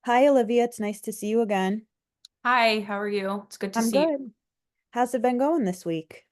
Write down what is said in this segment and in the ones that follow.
Hi, Olivia. It's nice to see you again. Hi, how are you? It's good to I'm see you. good. How's it been going this week?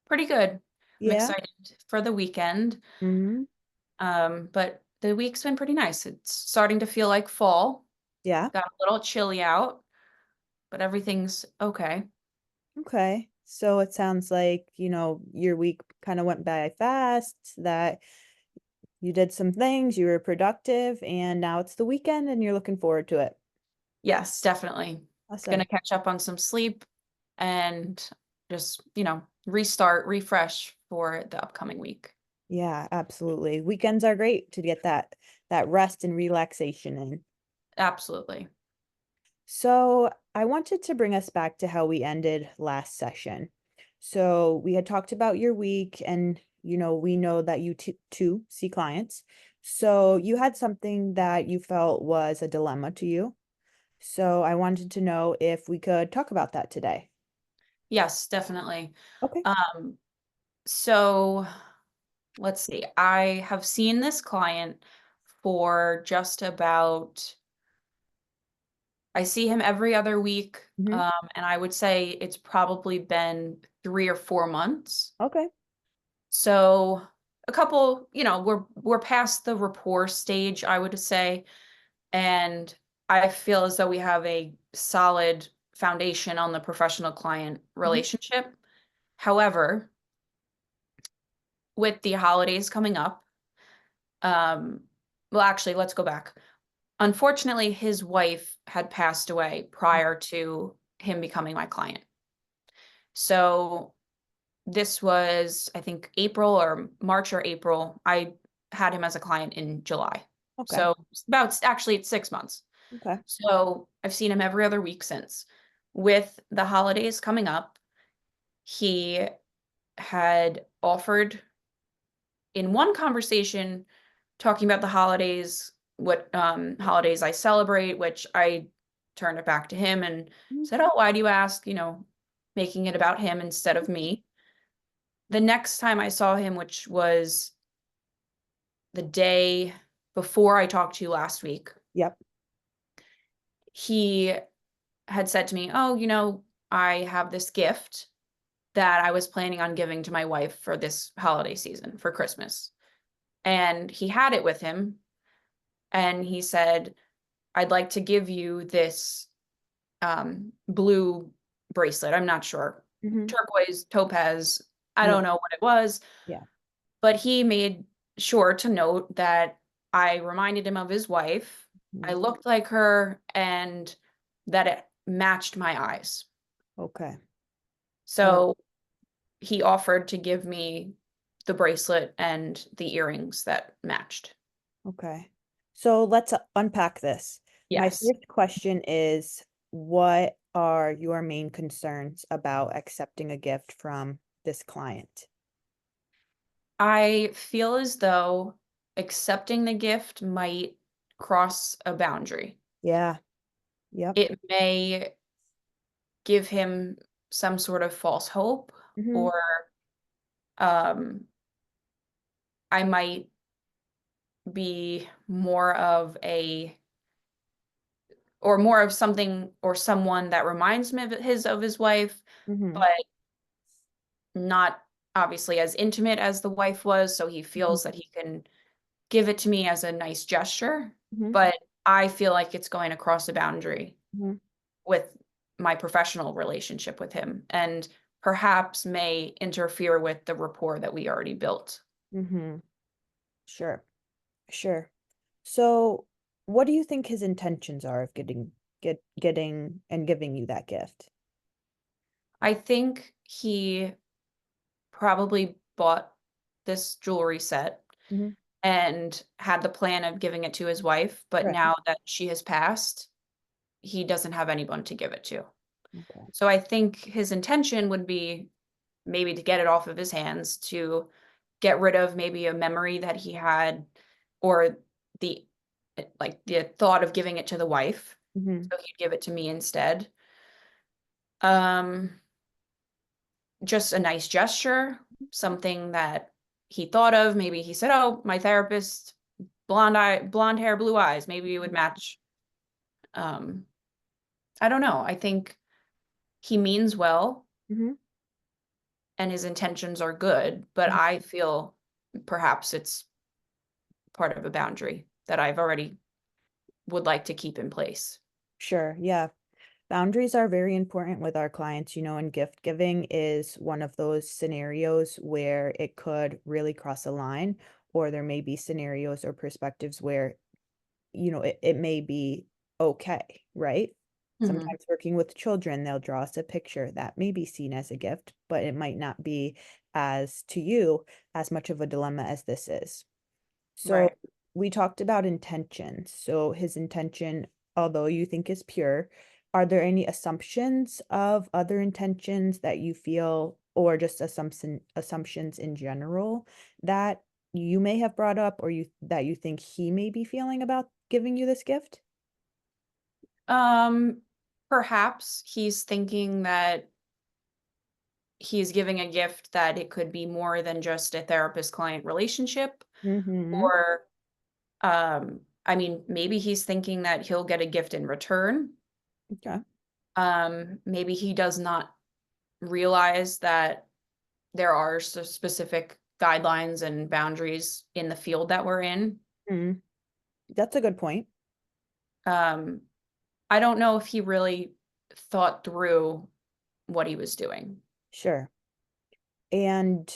Pretty good. I'm Yeah. excited for the weekend. Mm-hmm. But the week's been pretty nice. It's starting to feel like fall. Yeah. Got a little chilly out, but everything's okay. Okay. So it sounds like, your week kind of went by fast, that you did some things, you were productive, and now it's the weekend and you're looking forward to it. Yes, definitely. Gonna Awesome. catch up on some sleep and just, restart, refresh for the upcoming week. Yeah, absolutely. Weekends are great to get that rest and relaxation in. Absolutely. So I wanted to bring us back to how we ended last session. So we had talked about your week, and we know that you too see clients. So you had something that you felt was a dilemma to you. So I wanted to know if we could talk about that today. Yes, definitely. Okay. Um, so let's see. I have seen this client for just about I see him every other week, Hmm. and I would say it's probably been 3 or 4 months. Okay. So a couple, we're past the rapport stage, I would say, and I feel as though we have a solid foundation on the professional client Hmm. relationship. However, with the holidays coming up, um, well, actually, let's go back. Unfortunately, his wife had passed away prior to him becoming my client. So this was, I think, April or March or April. I had him as a client in July. Okay. So it's 6 months. Okay. So I've seen him every other week since. With the holidays coming up, he had offered in one conversation talking about the holidays, what holidays I celebrate, which I turned it back to him and Mhm. said, "Oh, why do you ask?" Making it about him instead of me. The next time I saw him, which was the day before I talked to you last week, Yep. he had said to me, "Oh, I have this gift that I was planning on giving to my wife for this holiday season for Christmas." And he had it with him and he said, "I'd like to give you this blue bracelet. I'm not sure. Hmm. Turquoise, topaz. I Yeah. don't know what it was." Yeah. But he made sure to note that I reminded him of his wife, I Mhm. looked like her, and that it matched my eyes. Okay. So, So he offered to give me the bracelet and the earrings that matched. okay. So let's unpack this. My Yes. first question is, what are your main concerns about accepting a gift from this client? I feel as though accepting the gift might cross a boundary. Yeah. Yep. It may give him some sort of false hope, Hmm. or um, I might be more of something or someone that reminds me of his wife, Hmm. but not obviously as intimate as the wife was, so he feels that he can give it to me as a nice gesture, Hmm. but I feel like it's going to cross a boundary Hmm. with my professional relationship with him and perhaps may interfere with the rapport that we already built. Hmm. Sure. Sure. So, what do you think his intentions are of getting and giving you that gift? I think he probably bought this jewelry set Hmm. and had the plan of giving it to his wife, but Right. now that she has passed, he doesn't have anyone to give it to. Okay. So I think his intention would be maybe to get it off of his hands, to get rid of maybe a memory that he had, or the the thought of giving it to the wife. Hmm. So he'd give it to me instead. Um, just a nice gesture, something that he thought of. Maybe he said, "Oh, my therapist, blonde hair, blue eyes. Maybe it would match." Um, I don't know. I think he means well Mhm. and his intentions are good, but I feel perhaps it's part of a boundary that I've already would like to keep in place. Sure, yeah. Boundaries are very important with our clients, and gift giving is one of those scenarios where it could really cross a line, or there may be scenarios or perspectives where, it may be okay, right? Mhm. Sometimes working with children, they'll draw us a picture that may be seen as a gift, but it might not be as to you as much of a dilemma as this is. So Right. we talked about intention. So his intention, although you think is pure, are there any assumptions of other intentions that you feel, or just assumptions in general that you may have brought up, or you think he may be feeling about giving you this gift? Um, Perhaps he's thinking that he's giving a gift that it could be more than just a therapist-client relationship, Mhm. or, I mean, maybe he's thinking that he'll get a gift in return. Okay. Maybe he does not realize that there are specific guidelines and boundaries in the field that we're in. Mm. That's a good point. Um, I don't know if he really thought through what he was doing. Sure. And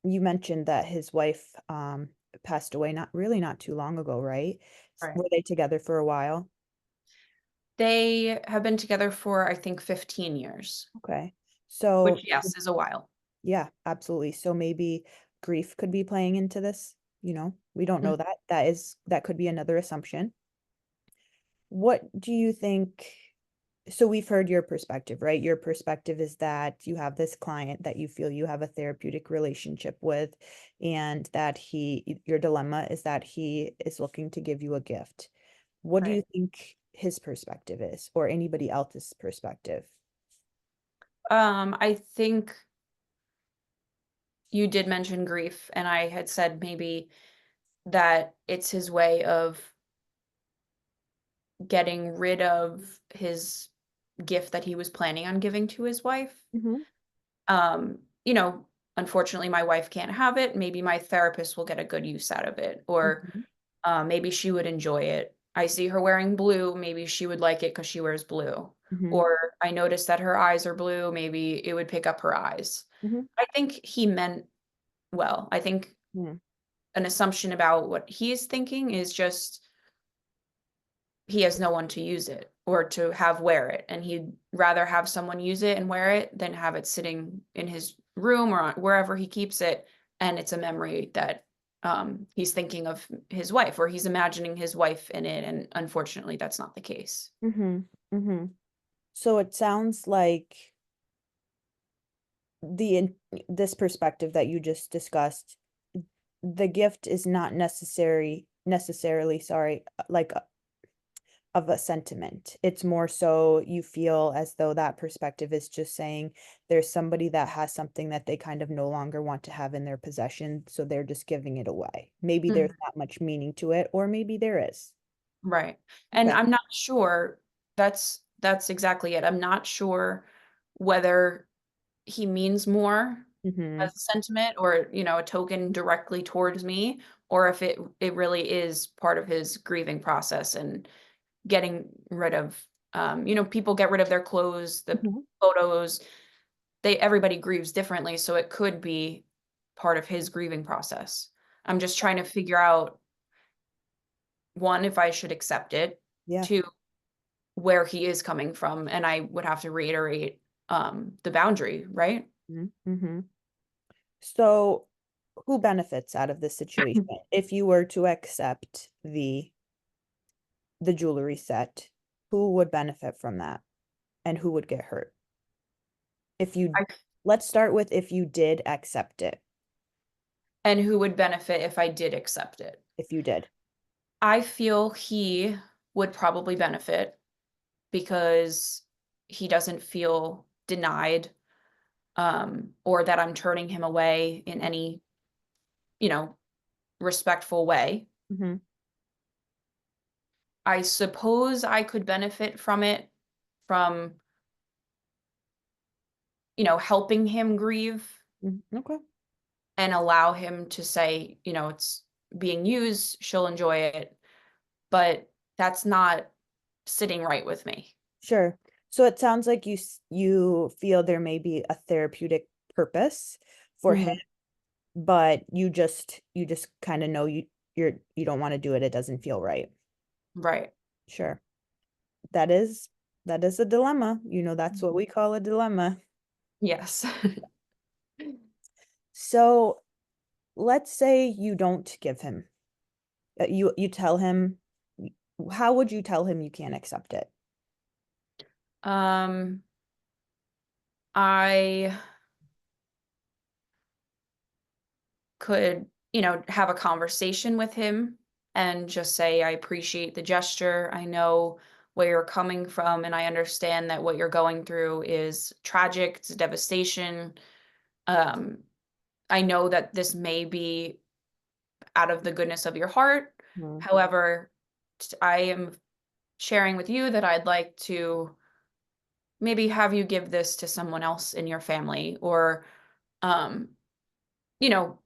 you mentioned that his wife passed away not too long ago, right? Right. Were they together for a while? They have been together for, I think, 15 years, Okay. which, So, yes, is a while. yeah, absolutely. So maybe grief could be playing into this, We don't Mm. know that. That could be another assumption. What do you think? So we've heard your perspective, right? Your perspective is that you have this client that you feel you have a therapeutic relationship with, and that your dilemma is that he is looking to give you a gift. What do you Right. think his perspective is, or anybody else's perspective? I think you did mention grief, and I had said maybe that it's his way of getting rid of his gift that he was planning on giving to his wife. Mhm, Um, you know, Unfortunately, my wife can't have it. Maybe my therapist will get a good use out of it, or mhm, maybe she would enjoy it. I see her wearing blue. Maybe she would like it because she wears blue. mhm, Or I noticed that her eyes are blue. Maybe it would pick up her eyes. mhm, I think he meant well. I think mhm, an assumption about what he's thinking is just he has no one to use it or to have wear it, and he'd rather have someone use it and wear it than have it sitting in his room or wherever he keeps it, and it's a memory that he's thinking of his wife, or he's imagining his wife in it, and unfortunately that's not the case. mhm, mhm. So it sounds like this perspective that you just discussed, the gift is not necessarily, sorry, like of a sentiment. It's more so you feel as though that perspective is just saying there's somebody that has something that they kind of no longer want to have in their possession, so they're just giving it away. Maybe there's Mhm. not much meaning to it, or maybe there is. Right. And Okay. I'm not sure that's exactly it. I'm not sure whether he means more Mhm. as a sentiment or, a token directly towards me, or if it really is part of his grieving process and getting rid of, people get rid of their clothes, the Mhm. photos, everybody grieves differently, so it could be part of his grieving process. I'm just trying to figure out, 1, if I should accept it, Yeah. 2, where he is coming from, and I would have to reiterate, the boundary, right? Mhm. Mhm. So, who benefits out of this situation? If you were to accept the jewelry set, who would benefit from that, and who would get hurt? If you I Let's start with if you did accept it, And who would benefit if I did accept it? if you did. I feel he would probably benefit because he doesn't feel denied, or that I'm turning him away in any, you know, respectful way. Mhm. I suppose I could benefit from it, from, helping him grieve Okay. and allow him to say, it's being used, she'll enjoy it, but that's not sitting right with me. Sure. So it sounds like you feel there may be a therapeutic purpose for him, Mhm. but you just kind of know you don't want to do it. It doesn't feel right. Right. Sure. That is that is a dilemma. That's what we call a dilemma. Yes. So let's say you don't give him. You tell him. How would you tell him you can't accept it? Um, I could, have a conversation with him and just say, I appreciate the gesture. I know where you're coming from, and I understand that what you're going through is tragic, it's devastation. Um, I know that this may be out of the goodness of your heart. Mhm. However, I am sharing with you that I'd like to maybe have you give this to someone else in your family, or, um, you know,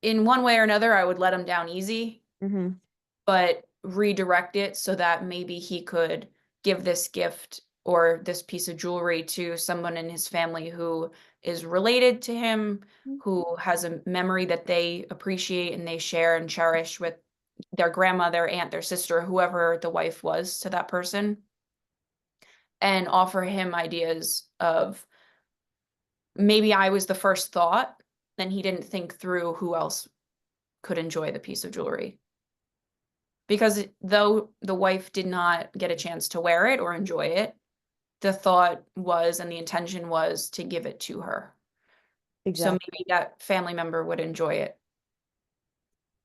in one way or another, I would let him down easy, Mhm. but redirect it so that maybe he could give this gift or this piece of jewelry to someone in his family who is related to him, Mhm. who has a memory that they appreciate and they share and cherish with their grandma, their aunt, their sister, whoever the wife was to that person, and offer him ideas of maybe I was the first thought, and he didn't think through who else could enjoy the piece of jewelry. Because though the wife did not get a chance to wear it or enjoy it, the thought was and the intention was to give it to her. So Exactly. maybe that family member would enjoy it.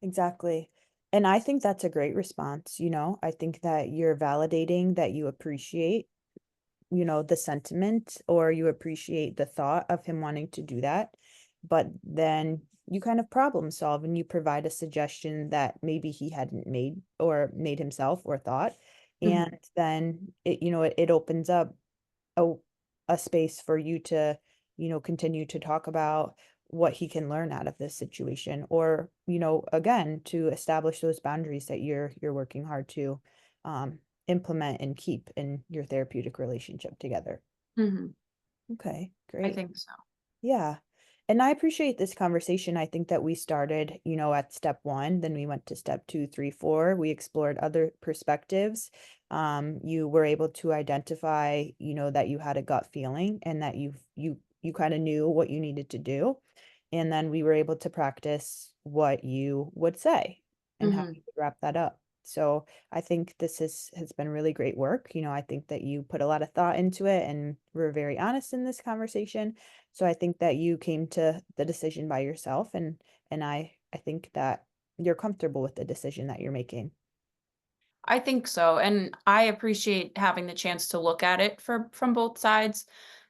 Exactly. And I think that's a great response. I think that you're validating that you appreciate, the sentiment, or you appreciate the thought of him wanting to do that. But then you kind of problem solve and you provide a suggestion that maybe he hadn't made himself or thought. Mhm, And then it opens up a a space for you to, continue to talk about what he can learn out of this situation, or, again, to establish those boundaries that you're working hard to implement and keep in your therapeutic relationship together. mhm. Okay, I great. think so. Yeah. And I appreciate this conversation. I think that we started, at step one, then we went to step two, three, four. We explored other perspectives. You were able to identify, that you had a gut feeling and that you kind of knew what you needed to do. And then we were able to practice what you would say and how Mhm. you would wrap that up. So I think this has been really great work. I think that you put a lot of thought into it and we're very honest in this conversation. So I think that you came to the decision by yourself, and I think that you're comfortable with the decision that you're making. I think so, and I appreciate having the chance to look at it from both sides,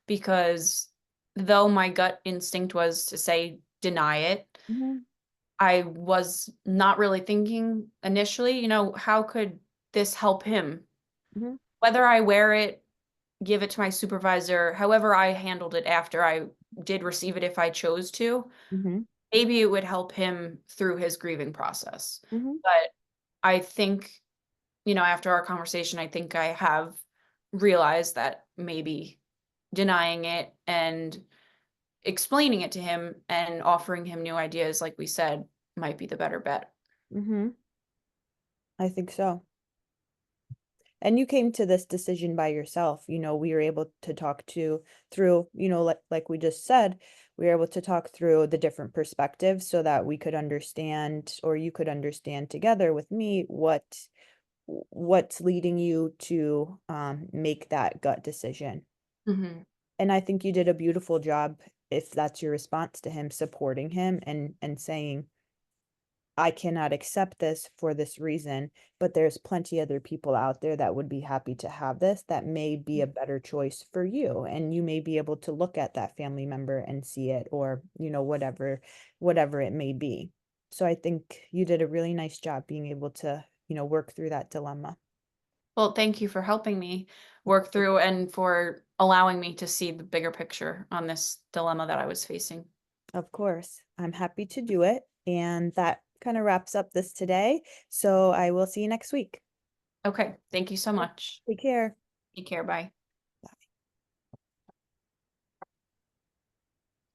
because though my gut instinct was to say deny it, Mhm, I was not really thinking initially, how could this help him? mhm, Whether I wear it, give it to my supervisor, however I handled it after I did receive it if I chose to, mhm, maybe it would help him through his grieving process. mhm, But I think, after our conversation, I think I have realized that maybe denying it and explaining it to him and offering him new ideas, like we said, might be the better bet. mhm. I think so. And you came to this decision by yourself. We were able to talk to through, like we just said, we were able to talk through the different perspectives so that we could understand, or you could understand together with me what's leading you to make that gut decision. Mhm. And I think you did a beautiful job, if that's your response to him, supporting him and saying, I cannot accept this for this reason, but there's plenty other people out there that would be happy to have this that may be a better choice for you. And you may be able to look at that family member and see it, or, whatever it may be. So I think you did a really nice job being able to work through that dilemma. Well, thank you for helping me work through and for allowing me to see the bigger picture on this dilemma that I was facing. Of course, I'm happy to do it. And that kind of wraps up this today. So I will see you next week. Okay, thank you so much. Take care. Take care. Bye.